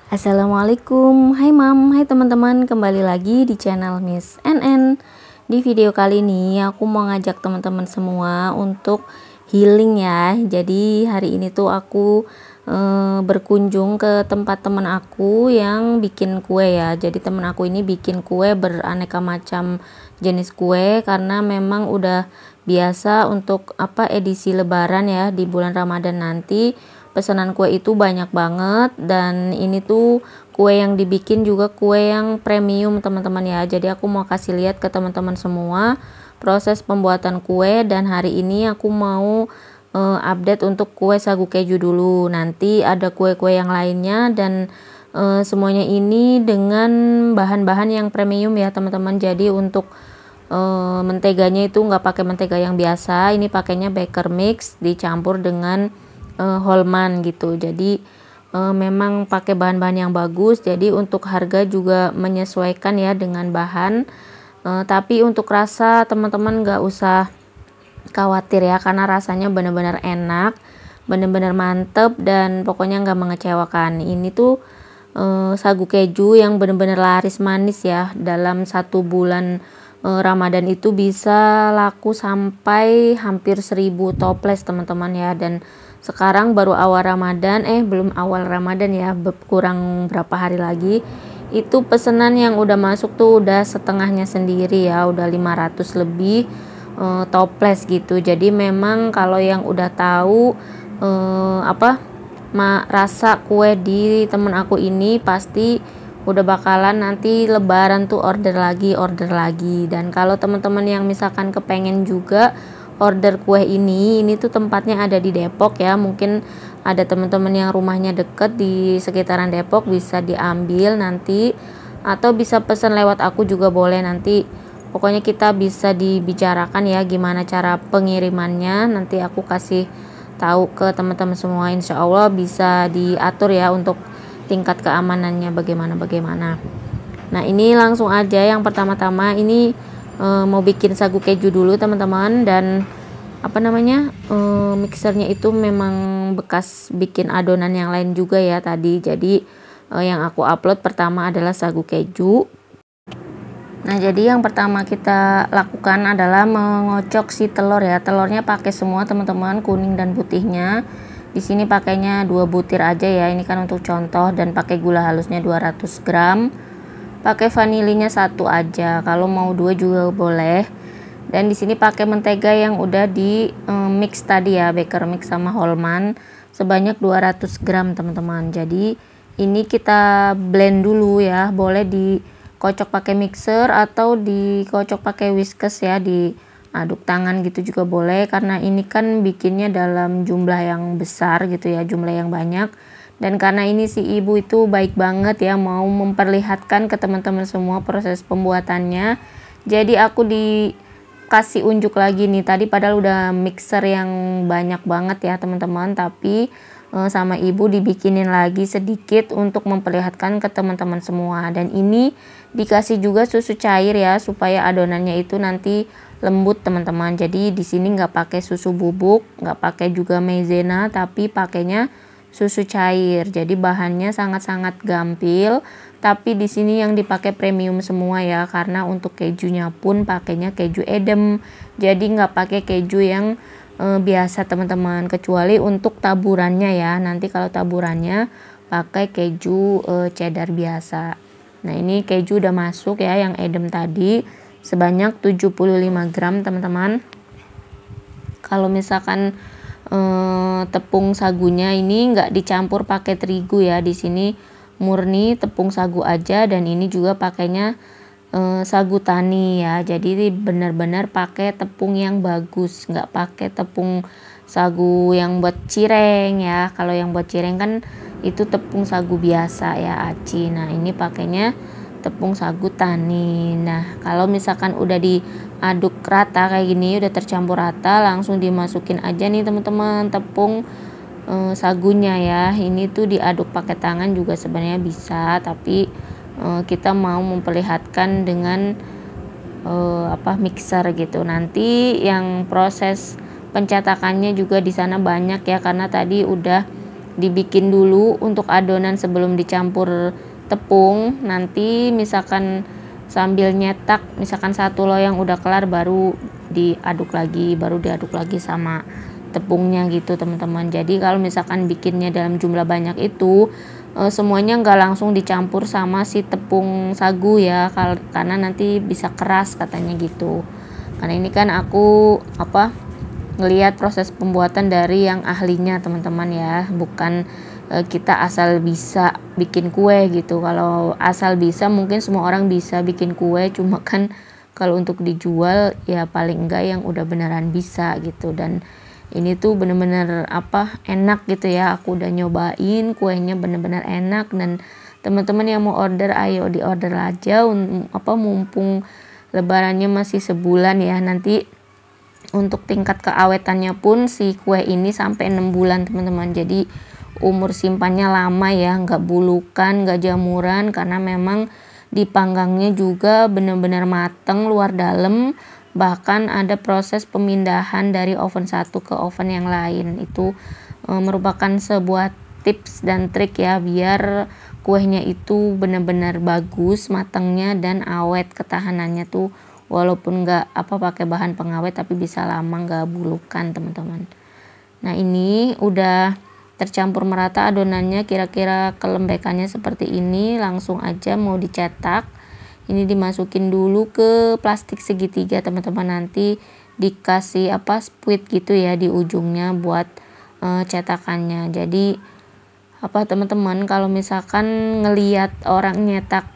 Assalamualaikum, hai mam, hai teman-teman, kembali lagi di channel Miss NN. Di video kali ini aku mau ngajak teman-teman semua untuk healing ya. Jadi hari ini tuh aku berkunjung ke tempat teman aku yang bikin kue ya. Jadi teman aku ini bikin kue beraneka macam jenis kue karena memang udah biasa untuk edisi lebaran ya di bulan Ramadan nanti. Pesanan kue itu banyak banget, dan ini tuh kue yang dibikin juga kue yang premium teman-teman ya. Jadi aku mau kasih lihat ke teman-teman semua proses pembuatan kue, dan hari ini aku mau update untuk kue sagu keju dulu. Nanti ada kue-kue yang lainnya, dan semuanya ini dengan bahan-bahan yang premium ya teman-teman. Jadi untuk menteganya itu nggak pakai mentega yang biasa, ini pakainya baker mix dicampur dengan Holman gitu. Jadi memang pakai bahan-bahan yang bagus, jadi untuk harga juga menyesuaikan ya dengan bahan. Tapi untuk rasa teman-teman nggak usah khawatir ya, karena rasanya benar-benar enak, benar-benar mantep, dan pokoknya nggak mengecewakan. Ini tuh sagu keju yang benar-benar laris manis ya. Dalam 1 bulan Ramadan itu bisa laku sampai hampir 1000 toples teman-teman ya. Dan sekarang baru awal Ramadan, belum awal Ramadan ya, kurang berapa hari lagi itu pesanan yang udah masuk tuh udah setengahnya sendiri ya, udah 500 lebih toples gitu. Jadi memang kalau yang udah tahu rasa kue di temen aku ini pasti udah bakalan nanti lebaran tuh order lagi. Dan kalau teman-teman yang misalkan kepengen juga order kue ini tuh tempatnya ada di Depok ya. Mungkin ada teman-teman yang rumahnya deket di sekitaran Depok, bisa diambil nanti, atau bisa pesan lewat aku juga boleh. Nanti pokoknya kita bisa dibicarakan ya gimana cara pengirimannya, nanti aku kasih tahu ke teman-teman semua. Insya Allah bisa diatur ya untuk tingkat keamanannya bagaimana. Nah ini langsung aja, yang pertama-tama ini mau bikin sagu keju dulu teman-teman. Dan mixernya itu memang bekas bikin adonan yang lain juga ya tadi. Jadi yang aku upload pertama adalah sagu keju. Nah jadi yang pertama kita lakukan adalah mengocok si telur ya. Telurnya pakai semua teman-teman, kuning dan putihnya. Di sini pakainya 2 butir aja ya, ini kan untuk contoh. Dan pakai gula halusnya 200 gram. Pakai vanilinya 1 aja, kalau mau 2 juga boleh. Dan di sini pakai mentega yang udah di mix tadi ya, baker mix sama Holman, sebanyak 200 gram teman-teman. Jadi ini kita blend dulu ya, boleh dikocok pakai mixer atau dikocok pakai whiskers ya, diaduk tangan gitu juga boleh, karena ini kan bikinnya dalam jumlah yang besar gitu ya, jumlah yang banyak. Dan karena ini si ibu itu baik banget ya, mau memperlihatkan ke teman-teman semua proses pembuatannya. Jadi aku dikasih unjuk lagi nih, tadi padahal udah mixer yang banyak banget ya teman-teman, tapi sama ibu dibikinin lagi sedikit untuk memperlihatkan ke teman-teman semua. Dan ini dikasih juga susu cair ya, supaya adonannya itu nanti lembut teman-teman. Jadi di sini nggak pakai susu bubuk, nggak pakai juga maizena, tapi pakainya susu cair. Jadi bahannya sangat-sangat gampil, tapi di sini yang dipakai premium semua ya, karena untuk kejunya pun pakainya keju edam. Jadi nggak pakai keju yang biasa teman-teman, kecuali untuk taburannya ya. Nanti kalau taburannya pakai keju cheddar biasa. Nah ini keju udah masuk ya, yang edam tadi sebanyak 75 gram teman-teman. Kalau misalkan tepung sagunya ini nggak dicampur pakai terigu ya, di sini murni tepung sagu aja. Dan ini juga pakainya sagu tani ya, jadi benar-benar pakai tepung yang bagus, nggak pakai tepung sagu yang buat cireng ya. Kalau yang buat cireng kan itu tepung sagu biasa ya, aci. Nah ini pakainya tepung sagu tani. Nah kalau misalkan udah diaduk rata kayak gini, udah tercampur rata, langsung dimasukin aja nih teman-teman tepung sagunya ya. Ini tuh diaduk pakai tangan juga sebenarnya bisa, tapi kita mau memperlihatkan dengan mixer gitu. Nanti yang proses pencetakannya juga di sana banyak ya, karena tadi udah dibikin dulu untuk adonan sebelum dicampur tepung. Nanti misalkan sambil nyetak, misalkan satu loyang udah kelar baru diaduk lagi sama tepungnya gitu teman-teman. Jadi kalau misalkan bikinnya dalam jumlah banyak itu semuanya nggak langsung dicampur sama si tepung sagu ya, karena nanti bisa keras katanya gitu. Karena ini kan aku ngelihat proses pembuatan dari yang ahlinya teman-teman ya, bukan kita asal bisa bikin kue gitu. Kalau asal bisa mungkin semua orang bisa bikin kue, cuma kan kalau untuk dijual ya paling enggak yang udah beneran bisa gitu. Dan ini tuh bener-bener enak gitu ya, aku udah nyobain kuenya bener-bener enak. Dan teman-teman yang mau order ayo di order aja, mumpung lebarannya masih sebulan ya. Nanti untuk tingkat keawetannya pun si kue ini sampai 6 bulan teman-teman. Jadi umur simpannya lama ya, nggak bulukan, nggak jamuran, karena memang dipanggangnya juga benar-benar mateng luar dalam. Bahkan ada proses pemindahan dari oven satu ke oven yang lain. Itu merupakan sebuah tips dan trik ya, biar kuenya itu benar-benar bagus matangnya dan awet ketahanannya tuh, walaupun nggak pakai bahan pengawet tapi bisa lama nggak bulukan teman-teman. Nah ini udah tercampur merata adonannya, kira-kira kelembekannya seperti ini. Langsung aja mau dicetak, ini dimasukin dulu ke plastik segitiga teman-teman. Nanti dikasih spuit gitu ya di ujungnya buat cetakannya. Jadi teman-teman, kalau misalkan ngeliat orang nyetak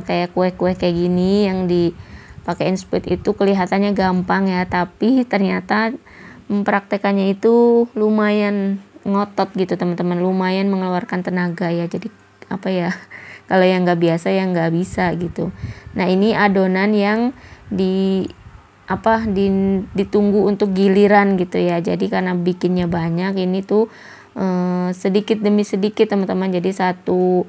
kayak kue-kue kayak gini yang dipakein spuit itu kelihatannya gampang ya, tapi ternyata mempraktekannya itu lumayan ngotot gitu teman-teman, lumayan mengeluarkan tenaga ya. Jadi kalau yang nggak biasa ya nggak bisa gitu. Nah ini adonan yang ditunggu untuk giliran gitu ya. Jadi karena bikinnya banyak, ini tuh sedikit demi sedikit teman-teman. Jadi satu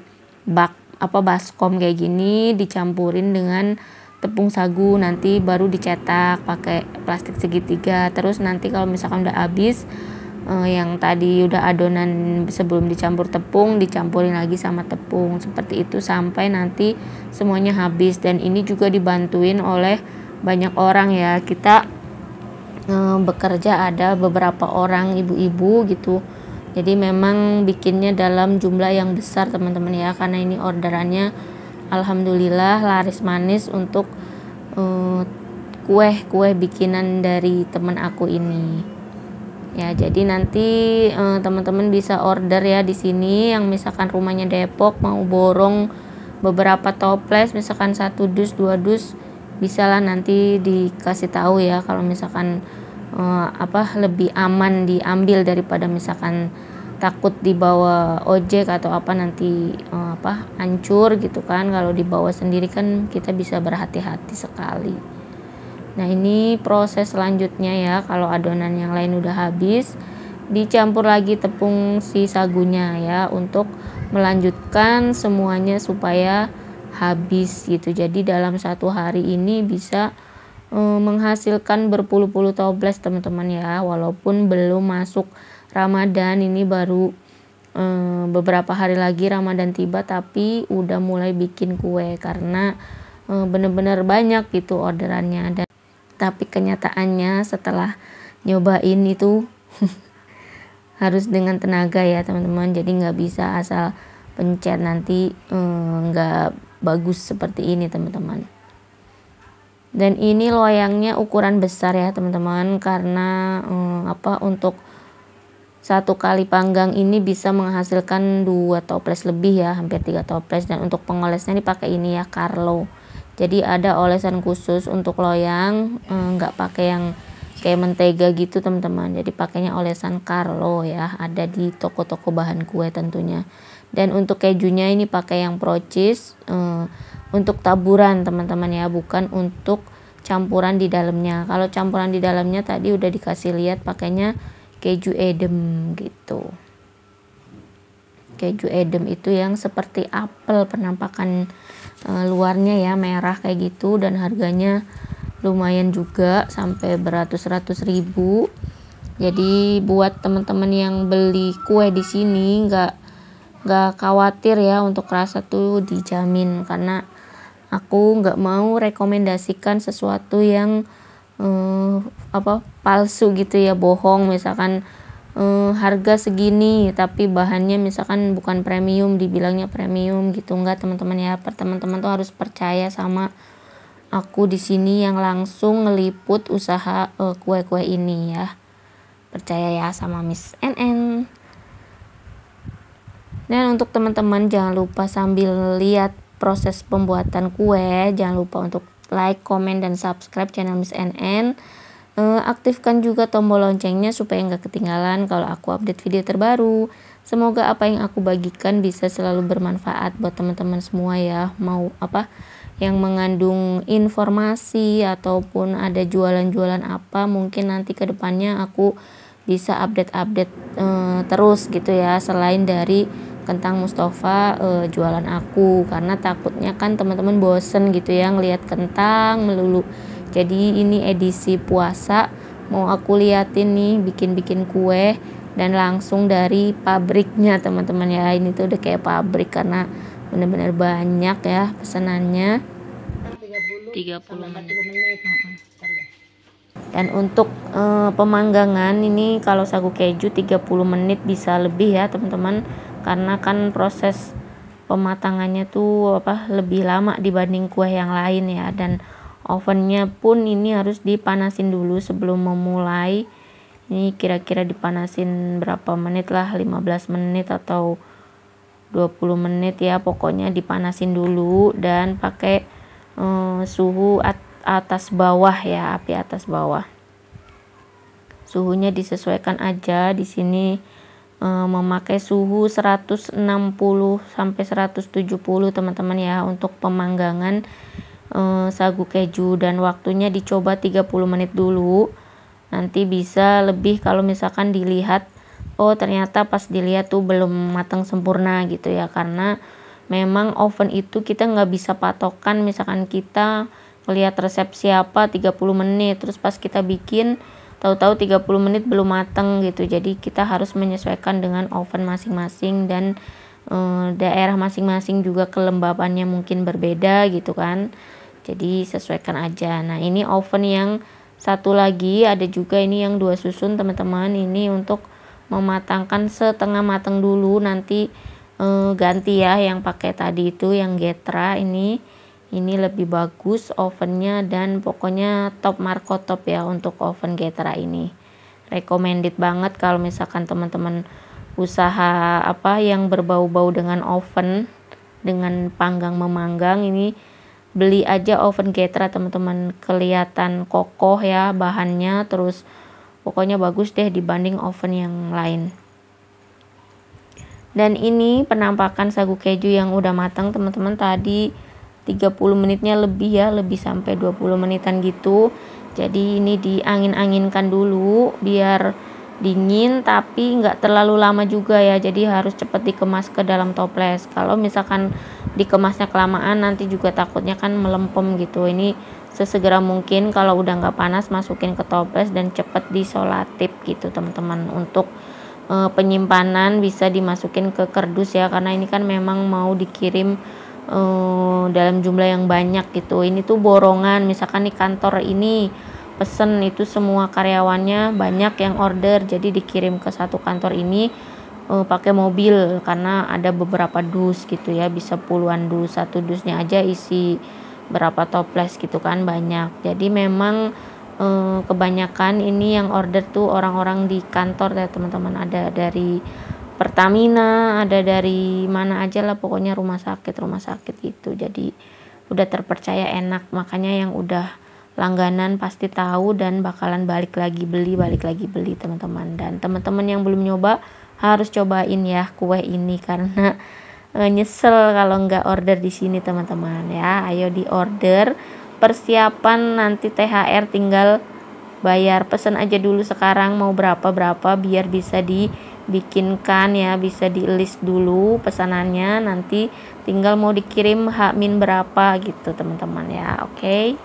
baskom kayak gini dicampurin dengan tepung sagu, nanti baru dicetak pakai plastik segitiga. Terus nanti kalau misalkan udah habis, yang tadi udah adonan sebelum dicampur tepung, dicampurin lagi sama tepung, seperti itu sampai nanti semuanya habis. Dan ini juga dibantuin oleh banyak orang ya, kita bekerja ada beberapa orang ibu-ibu gitu. Jadi memang bikinnya dalam jumlah yang besar teman-teman ya, karena ini orderannya alhamdulillah laris manis untuk kue bikinan dari teman aku ini. Ya, jadi nanti teman-teman bisa order ya di sini, yang misalkan rumahnya Depok mau borong beberapa toples, misalkan 1 dus 2 dus, bisalah nanti dikasih tahu ya kalau misalkan lebih aman diambil daripada misalkan takut dibawa ojek atau nanti hancur gitu kan. Kalau dibawa sendiri kan kita bisa berhati-hati sekali. Nah ini proses selanjutnya ya, kalau adonan yang lain udah habis, dicampur lagi tepung si sagunya ya, untuk melanjutkan semuanya supaya habis gitu. Jadi dalam satu hari ini bisa menghasilkan berpuluh-puluh toples teman-teman ya, walaupun belum masuk Ramadan. Ini baru beberapa hari lagi Ramadan tiba, tapi udah mulai bikin kue karena bener-bener banyak gitu orderannya. Dan tapi kenyataannya setelah nyobain itu harus dengan tenaga ya teman-teman. Jadi nggak bisa asal pencet, nanti nggak bagus seperti ini teman-teman. Dan ini loyangnya ukuran besar ya teman-teman, karena untuk satu kali panggang ini bisa menghasilkan 2 toples lebih ya, hampir 3 toples. Dan untuk pengolesnya dipakai ini ya, Carlo. Jadi ada olesan khusus untuk loyang, nggak pakai yang kayak mentega gitu teman-teman. Jadi pakainya olesan Carlo ya, ada di toko-toko bahan kue tentunya. Dan untuk kejunya ini pakai yang pro cheese, untuk taburan teman-teman ya, bukan untuk campuran di dalamnya. Kalau campuran di dalamnya tadi udah dikasih lihat pakainya keju edam gitu. Keju edam itu yang seperti apel penampakan luarnya ya, merah kayak gitu, dan harganya lumayan juga sampai beratus-ratus ribu. Jadi buat teman-teman yang beli kue di sini nggak khawatir ya, untuk rasa tuh dijamin, karena aku nggak mau rekomendasikan sesuatu yang palsu gitu ya, bohong. Misalkan harga segini tapi bahannya misalkan bukan premium, dibilangnya premium gitu. Enggak teman-teman ya, teman-teman tuh harus percaya sama aku di sini yang langsung ngeliput usaha kue-kue ini ya. Percaya ya sama Miss NN. Dan untuk teman-teman jangan lupa sambil lihat proses pembuatan kue, jangan lupa untuk like, komen, dan subscribe channel Miss NN. Aktifkan juga tombol loncengnya supaya nggak ketinggalan kalau aku update video terbaru. Semoga apa yang aku bagikan bisa selalu bermanfaat buat teman-teman semua ya. Mau apa yang mengandung informasi ataupun ada jualan-jualan apa, mungkin nanti kedepannya aku bisa update-update terus gitu ya, selain dari kentang Mustafa jualan aku, karena takutnya kan teman-teman bosen gitu ya ngelihat kentang melulu. Jadi ini edisi puasa, mau aku liatin nih bikin kue dan langsung dari pabriknya teman-teman ya. Ini tuh udah kayak pabrik karena bener-bener banyak ya pesanannya. 30 menit. Dan untuk pemanggangan ini kalau sagu keju 30 menit bisa lebih ya teman-teman, karena kan proses pematangannya tuh lebih lama dibanding kue yang lain ya. Dan ovennya pun ini harus dipanasin dulu sebelum memulai. Ini kira-kira dipanasin berapa menit lah, 15 menit atau 20 menit ya, pokoknya dipanasin dulu dan pakai suhu atas bawah ya, api atas bawah. Suhunya disesuaikan aja. Di sini memakai suhu 160 sampai 170 teman-teman ya untuk pemanggangan sagu keju, dan waktunya dicoba 30 menit dulu. Nanti bisa lebih kalau misalkan dilihat oh ternyata pas dilihat tuh belum matang sempurna gitu ya, karena memang oven itu kita nggak bisa patokan. Misalkan kita lihat resep siapa 30 menit terus pas kita bikin tahu-tahu 30 menit belum matang gitu. Jadi kita harus menyesuaikan dengan oven masing-masing dan daerah masing-masing juga kelembabannya mungkin berbeda gitu kan. Jadi sesuaikan aja. Nah ini oven yang satu lagi ada juga, ini yang 2 susun teman-teman. Ini untuk mematangkan setengah matang dulu, nanti ganti ya yang pakai tadi itu yang Getra. Ini lebih bagus ovennya dan pokoknya top markotop ya untuk oven Getra ini. Recommended banget kalau misalkan teman-teman usaha yang berbau-bau dengan oven, dengan panggang memanggang, ini beli aja oven Getra teman-teman. Kelihatan kokoh ya bahannya, terus pokoknya bagus deh dibanding oven yang lain. Dan ini penampakan sagu keju yang udah matang teman-teman, tadi 30 menitnya lebih ya, lebih sampai 20 menitan gitu. Jadi ini diangin-anginkan dulu biar dingin tapi nggak terlalu lama juga ya, jadi harus cepat dikemas ke dalam toples. Kalau misalkan dikemasnya kelamaan nanti juga takutnya kan melempem gitu. Ini sesegera mungkin kalau udah nggak panas masukin ke toples dan cepet disolatip gitu teman-teman. Untuk penyimpanan bisa dimasukin ke kardus ya, karena ini kan memang mau dikirim dalam jumlah yang banyak gitu. Ini tuh borongan, misalkan nih kantor ini pesen itu semua karyawannya banyak yang order, jadi dikirim ke satu kantor ini pakai mobil karena ada beberapa dus gitu ya, bisa puluhan dus. Satu dusnya aja isi berapa toples gitu kan, banyak. Jadi memang kebanyakan ini yang order tuh orang-orang di kantor ya teman-teman. Ada dari Pertamina, ada dari mana aja lah, pokoknya rumah sakit gitu. Jadi udah terpercaya, enak, makanya yang udah langganan pasti tahu dan bakalan balik lagi beli teman-teman. Dan teman-teman yang belum nyoba harus cobain ya kue ini, karena nyesel kalau nggak order di sini teman-teman ya. Ayo di order, persiapan nanti THR tinggal bayar. Pesan aja dulu sekarang mau berapa biar bisa dibikinkan ya, bisa di list dulu pesanannya, nanti tinggal mau dikirim H- berapa gitu teman-teman ya. Oke.